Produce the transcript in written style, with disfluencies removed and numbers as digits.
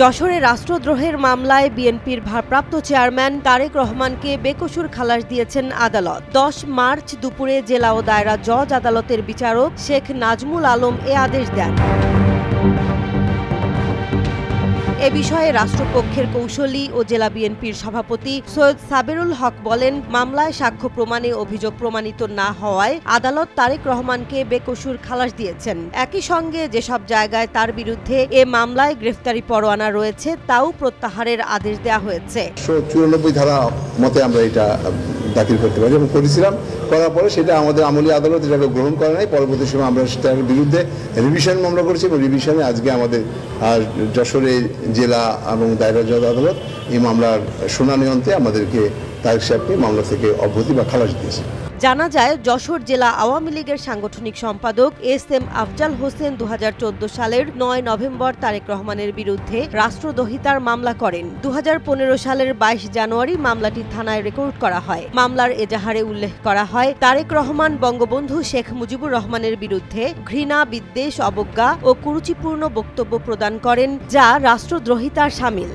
যশোরে রাষ্ট্রদ্রোহের মামলায় বিএনপির ভারপ্রাপ্ত চেয়ারম্যান তারেক রহমানকে বেকসুর খালাস দিয়েছেন আদালত। 10 মার্চ দুপুরে জেলা ও দায়রা জজ আদালতের বিচারক শেখ নাজমুল আলম এ আদেশ দেন। এ বিষয়ে রাষ্ট্রপক্ষের কৌঁসুলি ও জেলা বিএনপির সভাপতি সৈয়দ সাবেরুল হক বলেন, মামলায় সাক্ষ্য প্রমাণে অভিযোগ প্রমাণিত না হওয়ায় আদালত তারেক রহমানকে বেকসুর খালাস দিয়েছেন। একই সঙ্গে যেসব জায়গায় তার বিরুদ্ধে এ মামলায় গ্রেফতারি পরোয়ানা রয়েছে তাও প্রত্যাহারের আদেশ দেওয়া হয়েছে। 94 ধারা মতে আমরা এটা দাখিল করতে পারি এবং করেছিলাম, করার পরে সেটা আমাদের আমলি আদালত এটাকে গ্রহণ করে নাই। পরবর্তী সময় আমরা সেটার বিরুদ্ধে রিভিশন মামলা করেছি এবং রিভিশনে আজকে আমাদের যশোরে জেলা এবং দায়রা জজ আদালত এই মামলার শুনানি অন্তে আমাদেরকে তারেক সাহেবকে মামলা থেকে অব্যাহতি বা খালাস দিয়েছে। জানা যায়, যশোর জেলা আওয়ামী লীগের সাংগঠনিক সম্পাদক এস.এম. আফজাল হোসেন 2014 সালের 9 নভেম্বর তারেক রহমানের বিরুদ্ধে রাষ্ট্রদ্রোহিতার মামলা করেন। 2015 সালের 22 জানুয়ারি মামলাটি থানায় রেকর্ড করা হয়। মামলার এজাহারে উল্লেখ করা হয়, তারেক রহমান বঙ্গবন্ধু শেখ মুজিবুর রহমানের বিরুদ্ধে ঘৃণা, বিদ্বেষ, অবজ্ঞা ও কুরুচিপূর্ণ বক্তব্য প্রদান করেন, যা রাষ্ট্রদ্রোহিতার শামিল।